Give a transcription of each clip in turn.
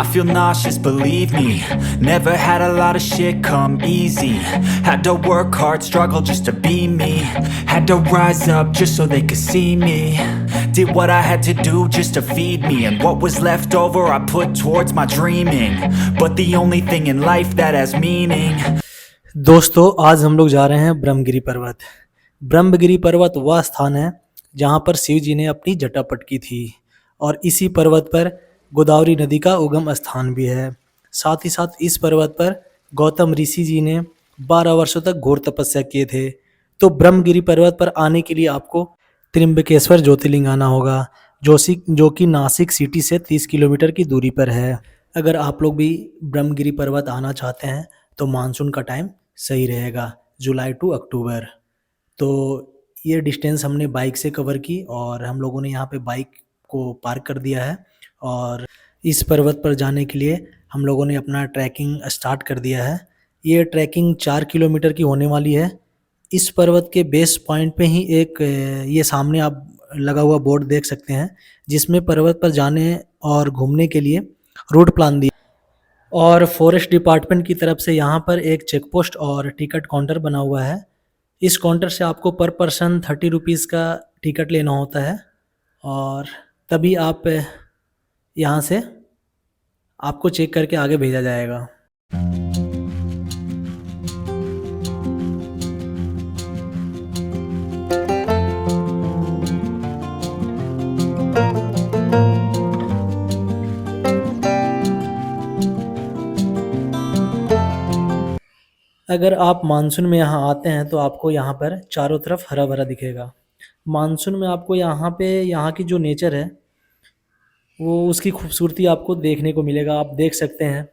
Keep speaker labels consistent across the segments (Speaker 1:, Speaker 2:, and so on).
Speaker 1: I feel nauseous, believe me. Never had a lot of shit come easy. Had to work hard, struggle just to be me. Had to rise up just so they could see me. Did what I had to do just to feed me. And what was left over I put towards my dreaming. But the only thing in life that has meaning.
Speaker 2: दोस्तों आज हम लोग जा रहे हैं ब्रह्मगिरी पर्वत। ब्रह्मगिरी पर्वत वह स्थान है जहाँ पर शिव जी ने अपनी जटा पटकी थी और इसी पर्वत पर गोदावरी नदी का उगम स्थान भी है। साथ ही साथ इस पर्वत पर गौतम ऋषि जी ने 12 वर्षों तक घोर तपस्या किए थे। तो ब्रह्मगिरी पर्वत पर आने के लिए आपको त्र्यंबकेश्वर ज्योतिर्लिंग आना होगा जो कि नासिक सिटी से 30 किलोमीटर की दूरी पर है। अगर आप लोग भी ब्रह्मगिरी पर्वत आना चाहते हैं तो मानसून का टाइम सही रहेगा, जुलाई टू अक्टूबर। तो ये डिस्टेंस हमने बाइक से कवर की और हम लोगों ने यहाँ पे बाइक को पार्क कर दिया है और इस पर्वत पर जाने के लिए हम लोगों ने अपना ट्रैकिंग स्टार्ट कर दिया है। ये ट्रैकिंग 4 किलोमीटर की होने वाली है। इस पर्वत के बेस पॉइंट पे ही एक ये सामने आप लगा हुआ बोर्ड देख सकते हैं जिसमें पर्वत पर जाने और घूमने के लिए रूट प्लान दिया और फॉरेस्ट डिपार्टमेंट की तरफ से यहाँ पर एक चेक पोस्ट और टिकट काउंटर बना हुआ है। इस काउंटर से आपको पर पर्सन 30 रुपीज़ का टिकट लेना होता है और तभी आप यहाँ से आपको चेक करके आगे भेजा जाएगा। अगर आप मानसून में यहाँ आते हैं तो आपको यहाँ पर चारों तरफ हरा भरा दिखेगा। मानसून में आपको यहाँ पे यहाँ की जो नेचर है वो उसकी खूबसूरती आपको देखने को मिलेगा, आप देख सकते हैं।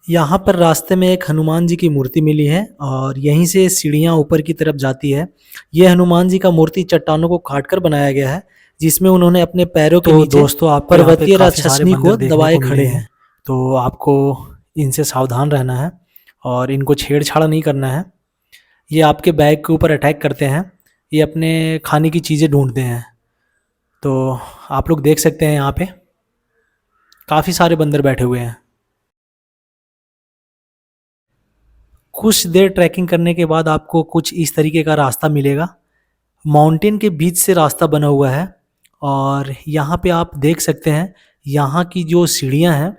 Speaker 2: यहाँ पर रास्ते में एक हनुमान जी की मूर्ति मिली है और यहीं से सीढ़ियाँ ऊपर की तरफ जाती है। ये हनुमान जी का मूर्ति चट्टानों को काटकर बनाया गया है जिसमें उन्होंने अपने पैरों के नीचे दोस्तों आप पर्वतीय राक्षसनी को दबाए खड़े हैं। तो आपको इनसे सावधान रहना है और इनको छेड़छाड़ नहीं करना है। ये आपके बैग के ऊपर अटैक करते हैं, ये अपने खाने की चीज़ें ढूंढते हैं। तो आप लोग देख सकते हैं यहाँ पे काफ़ी सारे बंदर बैठे हुए हैं। कुछ देर ट्रैकिंग करने के बाद आपको कुछ इस तरीके का रास्ता मिलेगा। माउंटेन के बीच से रास्ता बना हुआ है और यहाँ पे आप देख सकते हैं यहाँ की जो सीढ़ियाँ हैं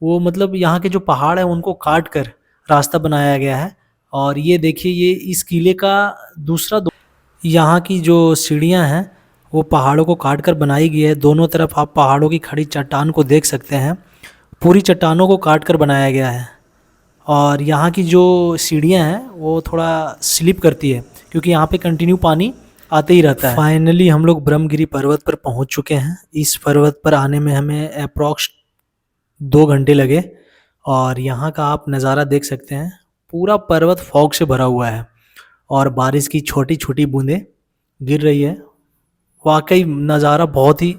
Speaker 2: वो मतलब यहाँ के जो पहाड़ हैं उनको काट कर रास्ता बनाया गया है। और ये देखिए ये इस किले का यहाँ की जो सीढ़ियाँ हैं वो पहाड़ों को काट कर बनाई गई है। दोनों तरफ आप पहाड़ों की खड़ी चट्टान को देख सकते हैं, पूरी चट्टानों को काट कर बनाया गया है। और यहाँ की जो सीढ़ियाँ हैं वो थोड़ा स्लिप करती है क्योंकि यहाँ पे कंटिन्यू पानी आते ही रहता है। फाइनली हम लोग ब्रह्मगिरी पर्वत पर पहुँच चुके हैं। इस पर्वत पर आने में हमें अप्रॉक्स 2 घंटे लगे और यहाँ का आप नज़ारा देख सकते हैं। पूरा पर्वत फॉग से भरा हुआ है और बारिश की छोटी छोटी बूंदें गिर रही है। वाकई नज़ारा बहुत ही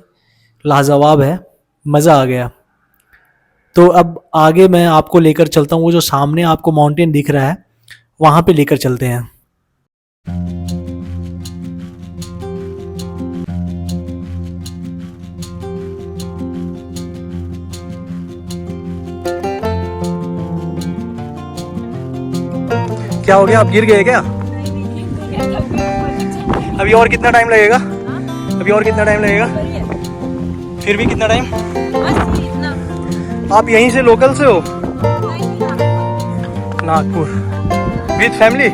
Speaker 2: लाजवाब है, मज़ा आ गया। तो अब आगे मैं आपको लेकर चलता हूँ, वो जो सामने आपको माउंटेन दिख रहा है वहाँ पे लेकर चलते हैं। क्या हो गया, आप गिर गए क्या? अभी और कितना टाइम लगेगा? अभी और कितना टाइम लगेगा? फिर भी कितना टाइम? आप यहीं से लोकल से हो? Nagpur with family?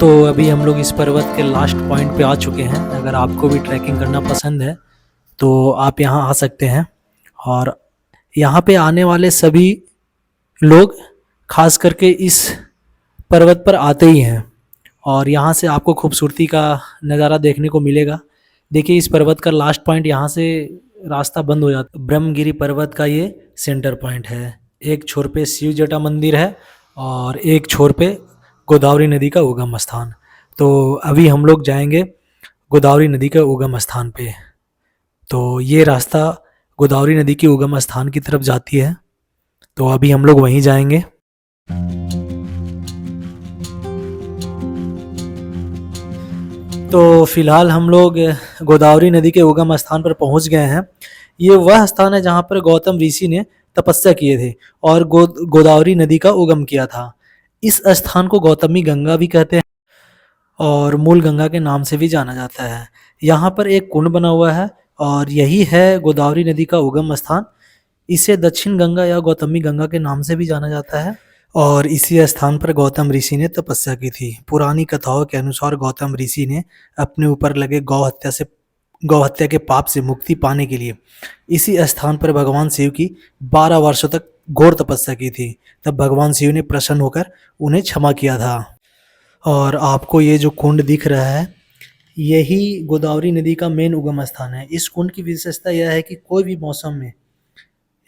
Speaker 2: तो अभी हम लोग इस पर्वत के लास्ट पॉइंट पे आ चुके हैं। अगर आपको भी ट्रैकिंग करना पसंद है तो आप यहाँ आ सकते हैं। और यहाँ पे आने वाले सभी लोग खास करके इस पर्वत पर आते ही हैं और यहाँ से आपको खूबसूरती का नज़ारा देखने को मिलेगा। देखिए इस पर्वत का लास्ट पॉइंट, यहाँ से रास्ता बंद हो जाता है। ब्रह्मगिरी पर्वत का ये सेंटर पॉइंट है। एक छोर पे शिव जटा मंदिर है और एक छोर पे गोदावरी नदी का उगम स्थान। तो अभी हम लोग जाएंगे गोदावरी नदी के उगम स्थान पे। तो ये रास्ता गोदावरी नदी के उगम स्थान की तरफ जाती है, तो अभी हम लोग वहीं जाएंगे। तो फिलहाल हम लोग गोदावरी नदी के उगम स्थान पर पहुंच गए हैं। ये वह स्थान है जहां पर गौतम ऋषि ने तपस्या किए थे और गोदावरी नदी का उगम किया था। इस स्थान को गौतमी गंगा भी कहते हैं और मूल गंगा के नाम से भी जाना जाता है। यहाँ पर एक कुंड बना हुआ है और यही है गोदावरी नदी का उगम स्थान। इसे दक्षिण गंगा या गौतमी गंगा के नाम से भी जाना जाता है और इसी स्थान पर गौतम ऋषि ने तपस्या की थी। पुरानी कथाओं के अनुसार गौतम ऋषि ने अपने ऊपर लगे गौ हत्या के पाप से मुक्ति पाने के लिए इसी स्थान पर भगवान शिव की 12 वर्षों तक घोर तपस्या की थी। तब भगवान शिव ने प्रसन्न होकर उन्हें क्षमा किया था। और आपको ये जो कुंड दिख रहा है, यही गोदावरी नदी का मेन उगम स्थान है। इस कुंड की विशेषता यह है कि कोई भी मौसम में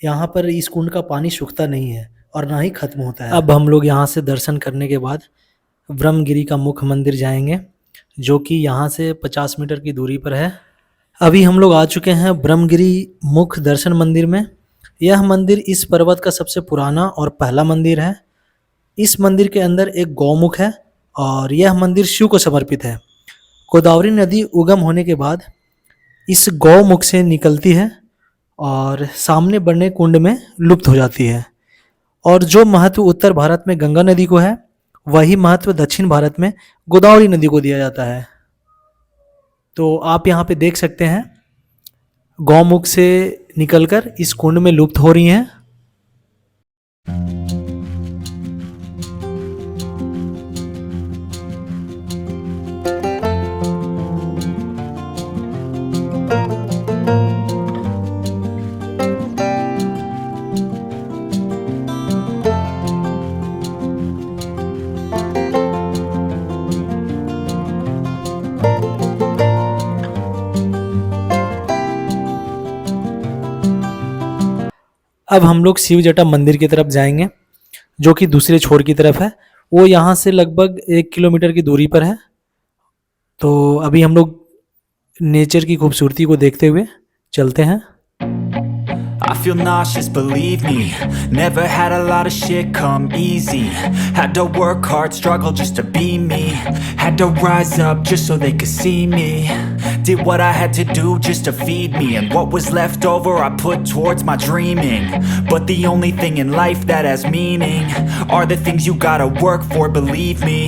Speaker 2: यहाँ पर इस कुंड का पानी सूखता नहीं है और ना ही खत्म होता है। अब हम लोग यहाँ से दर्शन करने के बाद ब्रह्मगिरी का मुख्य मंदिर जाएंगे, जो कि यहाँ से 50 मीटर की दूरी पर है। अभी हम लोग आ चुके हैं ब्रह्मगिरी मुख्य दर्शन मंदिर में। यह मंदिर इस पर्वत का सबसे पुराना और पहला मंदिर है। इस मंदिर के अंदर एक गौमुख है और यह मंदिर शिव को समर्पित है। गोदावरी नदी उगम होने के बाद इस गौमुख से निकलती है और सामने बने कुंड में लुप्त हो जाती है। और जो महत्व उत्तर भारत में गंगा नदी को है, वही महत्व दक्षिण भारत में गोदावरी नदी को दिया जाता है। तो आप यहाँ पे देख सकते हैं गौमुख से निकलकर इस कुंड में लुप्त हो रही हैं। अब हम लोग शिव जटा मंदिर की तरफ जाएंगे, जो कि दूसरे छोर की तरफ है। वो यहाँ से लगभग 1 किलोमीटर की दूरी पर है। तो अभी हम लोग नेचर की खूबसूरती को देखते हुए चलते हैं।
Speaker 1: I feel nauseous, believe me. Never had a lot of shit come easy. Had to work hard, struggle just to be me. Had to rise up just so they could see me. Did what I had to do just to feed me. And what was left over I put towards my dreaming. But the only thing in life that has meaning are the things you gotta work for, believe me.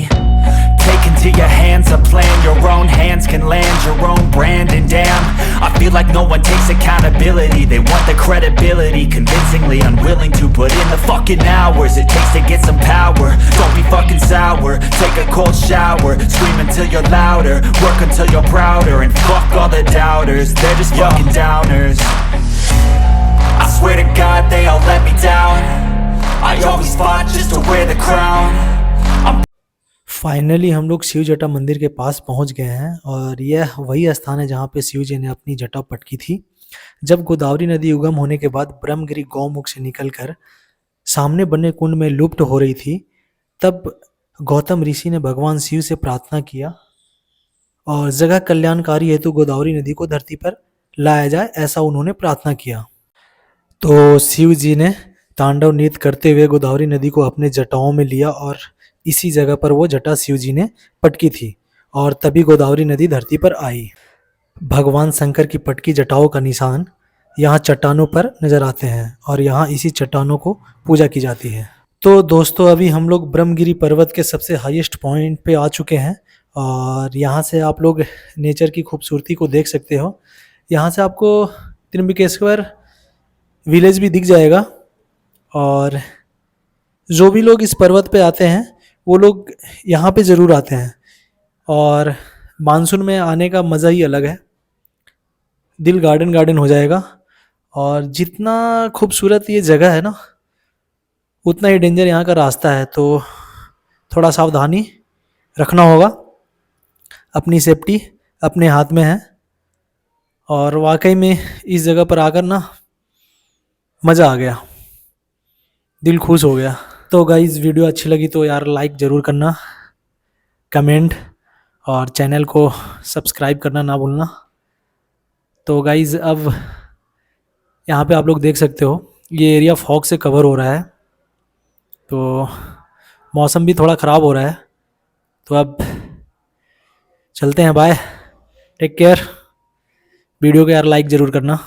Speaker 1: Take into your hands a plan, your own hands can land your own brand. And damn, I feel like no one takes accountability. They want the credibility, convincingly unwilling to put in the fucking hours it takes to get some power. Don't be fucking sour, take a cold shower, scream until you're louder, work until you're prouder. And fuck all the doubters, they're just fucking downers. I swear to God they all let me down. I always fought just to wear the crown.
Speaker 2: Finally हम लोग शिव जटा मंदिर के पास पहुंच गए हैं और यह वही स्थान है जहां पे शिव जी ने अपनी जटा पटकी थी। जब गोदावरी नदी उगम होने के बाद ब्रह्मगिरी गौमुख से निकलकर सामने बने कुंड में लुप्त हो रही थी, तब गौतम ऋषि ने भगवान शिव से प्रार्थना किया और जगह कल्याणकारी हेतु गोदावरी नदी को धरती पर लाया जाए, ऐसा उन्होंने प्रार्थना किया। तो शिव जी ने तांडव नृत्य करते हुए गोदावरी नदी को अपने जटाओं में लिया और इसी जगह पर वो जटा शिव जी ने पटकी थी और तभी गोदावरी नदी धरती पर आई। भगवान शंकर की पटकी जटाओं का निशान यहाँ चट्टानों पर नजर आते हैं और यहाँ इसी चट्टानों को पूजा की जाती है। तो दोस्तों अभी हम लोग ब्रह्मगिरी पर्वत के सबसे हाईएस्ट पॉइंट पे आ चुके हैं और यहाँ से आप लोग नेचर की खूबसूरती को देख सकते हो। यहाँ से आपको त्र्यंबकेश्वर विलेज भी दिख जाएगा और जो भी लोग इस पर्वत पे आते हैं वो लोग यहाँ पे ज़रूर आते हैं। और मानसून में आने का मज़ा ही अलग है, दिल गार्डन गार्डन हो जाएगा। और जितना खूबसूरत ये जगह है ना, उतना ही डेंजर यहाँ का रास्ता है, तो थोड़ा सावधानी रखना होगा। अपनी सेफ्टी अपने हाथ में है। और वाकई में इस जगह पर आकर ना मज़ा आ गया, दिल खुश हो गया। तो गाइज़ वीडियो अच्छी लगी तो यार लाइक ज़रूर करना, कमेंट और चैनल को सब्सक्राइब करना ना भूलना। तो गाइज़ अब यहाँ पे आप लोग देख सकते हो ये एरिया फॉग से कवर हो रहा है, तो मौसम भी थोड़ा ख़राब हो रहा है। तो अब चलते हैं, बाय, टेक केयर। वीडियो को यार लाइक ज़रूर करना।